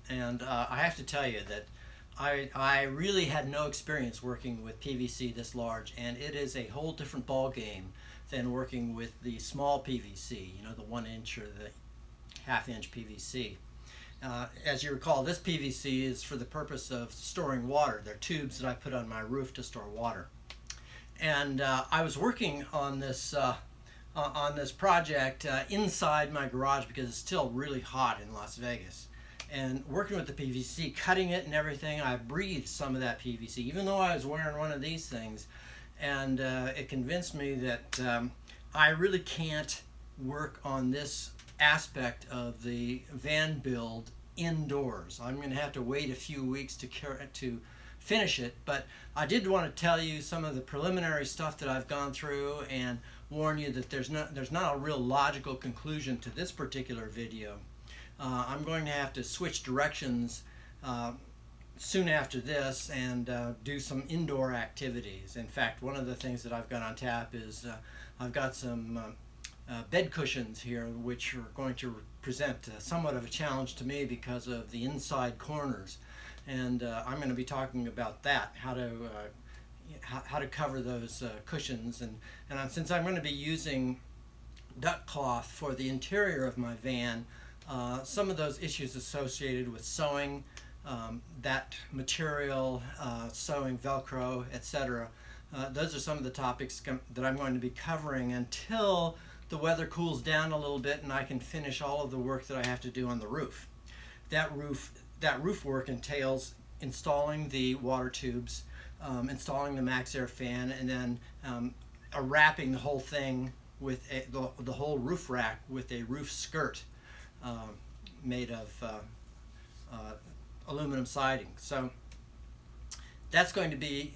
And I have to tell you that I really had no experience working with PVC this large, and it is a whole different ball game than working with the small PVC, you know, the 1 inch or the half-inch PVC. As you recall, this PVC is for the purpose of storing water. They're tubes that I put on my roof to store water. And I was working on this project inside my garage because it's still really hot in Las Vegas. And working with the PVC, cutting it and everything, I breathed some of that PVC, even though I was wearing one of these things. And it convinced me that I really can't work on this aspect of the van build indoors. I'm going to have to wait a few weeks to finish it, but I did want to tell you some of the preliminary stuff that I've gone through and warn you that there's not a real logical conclusion to this particular video. I'm going to have to switch directions soon after this and do some indoor activities. In fact, one of the things that I've got on tap is I've got some bed cushions here, which are going to present somewhat of a challenge to me because of the inside corners. And I'm going to be talking about that, how to cover those cushions. And since I'm going to be using duck cloth for the interior of my van, some of those issues associated with sewing that material, sewing Velcro, etc. Those are some of the topics that I'm going to be covering until the weather cools down a little bit and I can finish all of the work that I have to do on the roof. That roof work entails installing the water tubes, installing the Max Air fan, and then wrapping the whole thing with the whole roof rack with a roof skirt made of aluminum siding. So that's going to be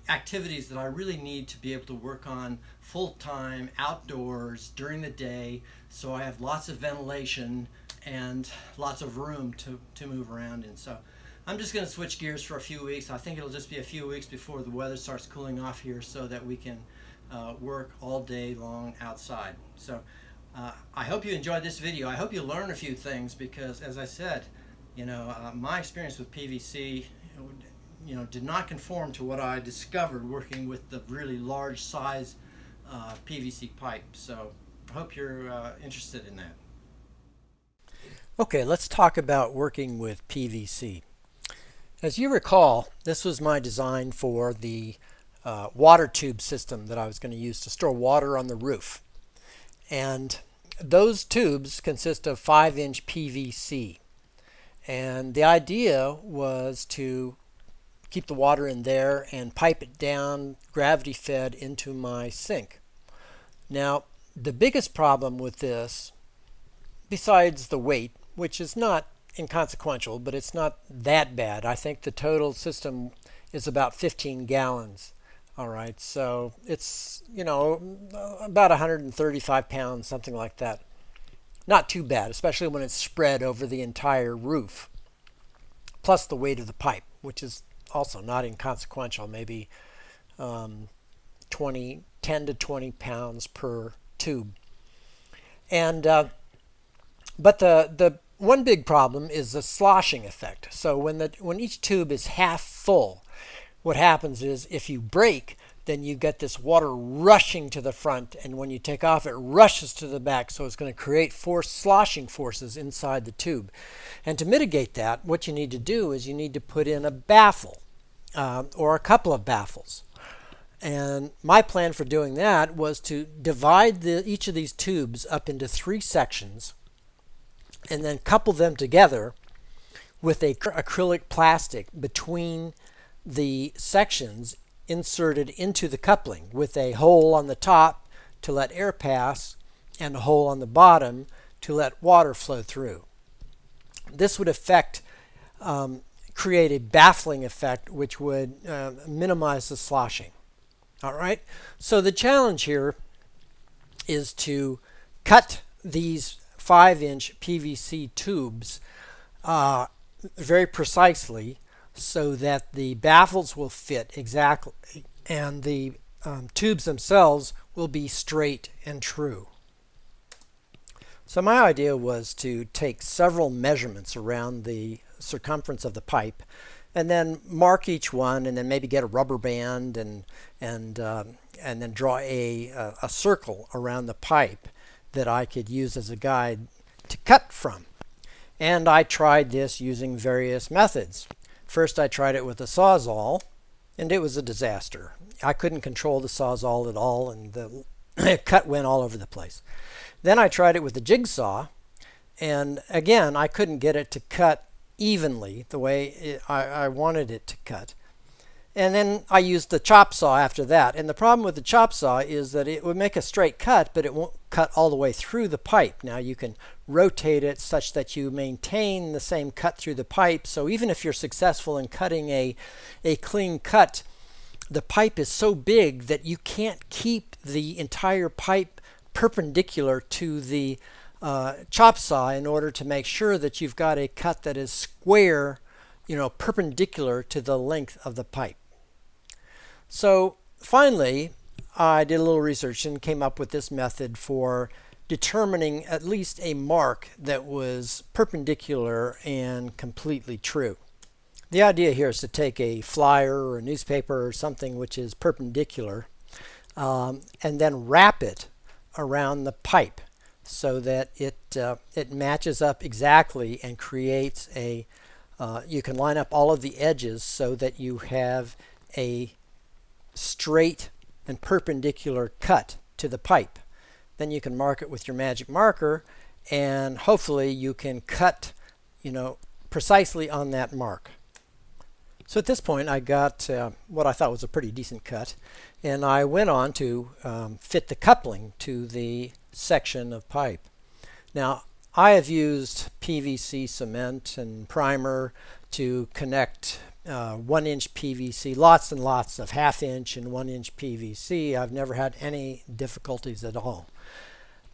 activities that I really need to be able to work on full-time outdoors during the day, so I have lots of ventilation and lots of room to move around in. So I'm just going to switch gears for a few weeks. I think it'll just be a few weeks before the weather starts cooling off here so that we can work all day long outside. So I hope you enjoyed this video. I hope you learn a few things because, as I said, you know, my experience with PVC, you know, did not conform to what I discovered working with the really large size PVC pipe. So I hope you're interested in that. Okay, let's talk about working with PVC. As you recall, this was my design for the water tube system that I was going to use to store water on the roof. And those tubes consist of 5-inch PVC. And the idea was to keep the water in there and pipe it down, gravity fed, into my sink. Now, the biggest problem with this, besides the weight, which is not inconsequential, but it's not that bad. I think the total system is about 15 gallons. All right, so it's, you know, about 135 pounds, something like that. Not too bad, especially when it's spread over the entire roof, plus the weight of the pipe, which is also not inconsequential, maybe 10 to 20 pounds per tube. And but the one big problem is the sloshing effect. So when each tube is half full, what happens is if you break, then you get this water rushing to the front, and when you take off, it rushes to the back, so it's going to create sloshing forces inside the tube. And to mitigate that, what you need to do is you need to put in a baffle or a couple of baffles. And my plan for doing that was to divide each of these tubes up into 3 sections and then couple them together with a acrylic plastic between the sections inserted into the coupling, with a hole on the top to let air pass and a hole on the bottom to let water flow through. This would create a baffling effect which would minimize the sloshing. All right, so the challenge here is to cut these 5-inch PVC tubes very precisely so that the baffles will fit exactly and the tubes themselves will be straight and true. So my idea was to take several measurements around the circumference of the pipe and then mark each one, and then maybe get a rubber band and then draw a circle around the pipe that I could use as a guide to cut from. And I tried this using various methods. First I tried it with a Sawzall, and it was a disaster. I couldn't control the Sawzall at all, and the cut went all over the place. Then I tried it with a jigsaw, and again I couldn't get it to cut evenly the way I wanted it to cut. And then I used the chop saw after that. And the problem with the chop saw is that it would make a straight cut, but it won't cut all the way through the pipe. Now you can rotate it such that you maintain the same cut through the pipe. So even if you're successful in cutting a clean cut, the pipe is so big that you can't keep the entire pipe perpendicular to the chop saw in order to make sure that you've got a cut that is square, perpendicular to the length of the pipe. So finally, I did a little research and came up with this method for determining at least a mark that was perpendicular and completely true. The idea here is to take a flyer or a newspaper or something which is perpendicular and then wrap it around the pipe so that it matches up exactly and creates you can line up all of the edges so that you have a straight and perpendicular cut to the pipe. Then you can mark it with your magic marker, and hopefully you can cut precisely on that mark. So at this point I got what I thought was a pretty decent cut, and I went on to fit the coupling to the section of pipe. Now I have used PVC cement and primer to connect 1-inch PVC, lots and lots of 1/2-inch and 1-inch PVC. I've never had any difficulties at all.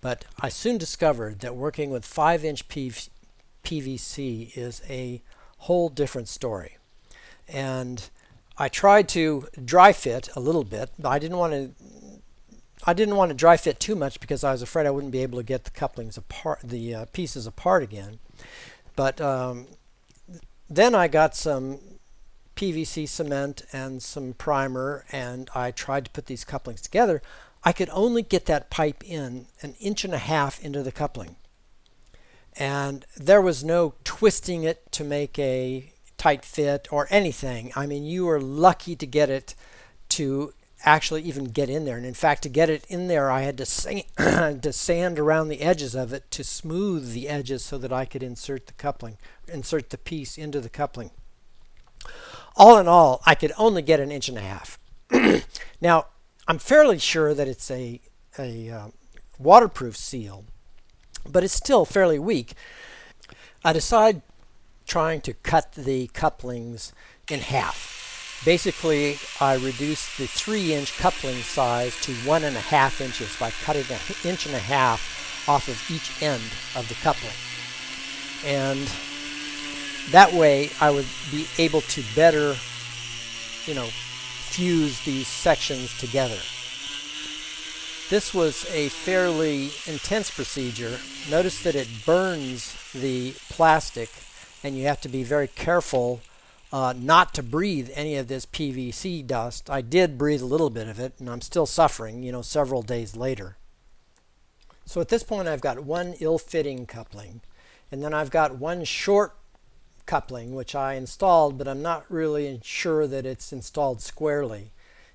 But I soon discovered that working with 5-inch PVC is a whole different story. And I tried to dry fit a little bit, but I didn't want to dry fit too much because I was afraid I wouldn't be able to get the couplings apart, the pieces apart again. But then I got some PVC cement and some primer, and I tried to put these couplings together. I could only get that pipe in 1.5 inches into the coupling. And there was no twisting it to make a tight fit or anything. I mean, you were lucky to get it to actually even get in there. And in fact, to get it in there, I had to sand around the edges of it to smooth the edges so that I could insert the piece into the coupling. All in all, I could only get 1.5 inches. Now, I'm fairly sure that it's a waterproof seal, but it's still fairly weak. I decided trying to cut the couplings in half. Basically, I reduced the 3-inch coupling size to 1.5 inches by cutting 1.5 inches off of each end of the coupling. And that way I would be able to better, fuse these sections together. This was a fairly intense procedure. Notice that it burns the plastic, and you have to be very careful not to breathe any of this PVC dust. I did breathe a little bit of it, and I'm still suffering, several days later. So at this point I've got one ill-fitting coupling, and then I've got one short coupling which I installed, but I'm not really sure that it's installed squarely.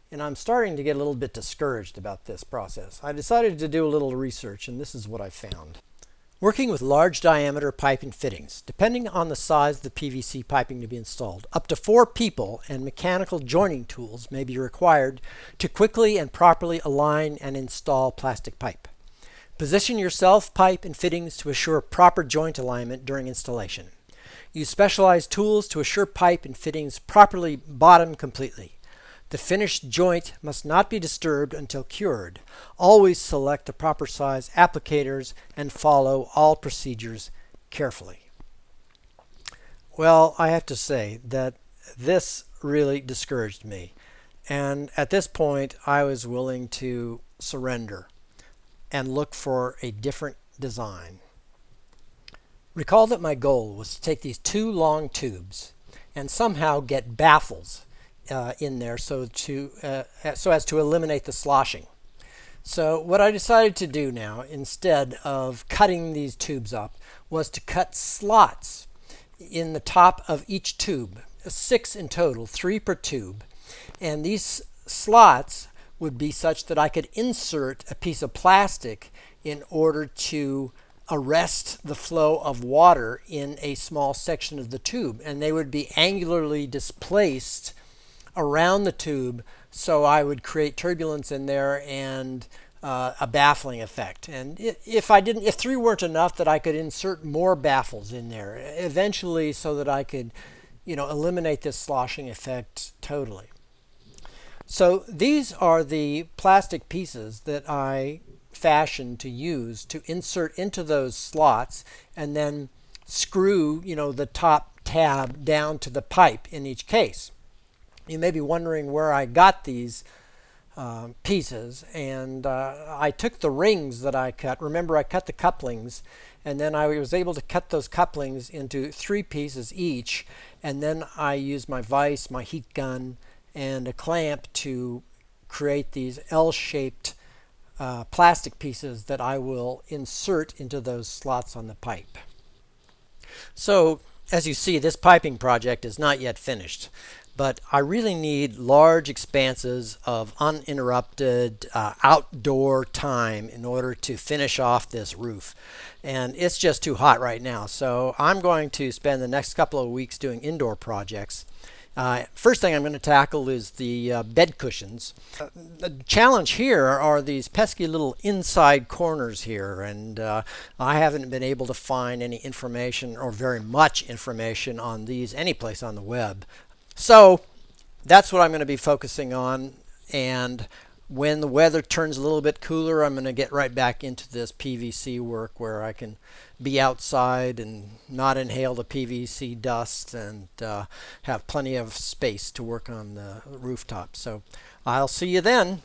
And I'm starting to get a little bit discouraged about this process. I decided to do a little research, and this is what I found. Working with large diameter pipe and fittings, depending on the size of the PVC piping to be installed, up to 4 people and mechanical joining tools may be required to quickly and properly align and install plastic pipe. Position your self pipe and fittings to assure proper joint alignment during installation. Use specialized tools to assure pipe and fittings properly bottom completely. The finished joint must not be disturbed until cured. Always select the proper size applicators and follow all procedures carefully. Well, I have to say that this really discouraged me. And at this point, I was willing to surrender and look for a different design. Recall that my goal was to take these two long tubes and somehow get baffles in there so as to eliminate the sloshing. So what I decided to do now, instead of cutting these tubes up, was to cut slots in the top of each tube, 6 in total, 3 per tube. And these slots would be such that I could insert a piece of plastic in order to arrest the flow of water in a small section of the tube. And they would be angularly displaced around the tube, so I would create turbulence in there and a baffling effect. And if 3 weren't enough, that I could insert more baffles in there eventually, so that I could, eliminate this sloshing effect totally. So these are the plastic pieces that I fashioned to use to insert into those slots, and then screw, the top tab down to the pipe in each case. You may be wondering where I got these pieces, and I took the rings that I cut. Remember, I cut the couplings, and then I was able to cut those couplings into 3 pieces each, and then I used my vise, my heat gun, and a clamp to create these L-shaped plastic pieces that I will insert into those slots on the pipe. So, as you see, this piping project is not yet finished, but I really need large expanses of uninterrupted outdoor time in order to finish off this roof. And it's just too hot right now, so I'm going to spend the next couple of weeks doing indoor projects. First thing I'm going to tackle is the bed cushions. The challenge here are these pesky little inside corners here, and I haven't been able to find any information, or very much information, on these anyplace on the web. So that's what I'm going to be focusing on, and when the weather turns a little bit cooler, I'm going to get right back into this PVC work, where I can be outside and not inhale the PVC dust, and have plenty of space to work on the rooftop. So I'll see you then.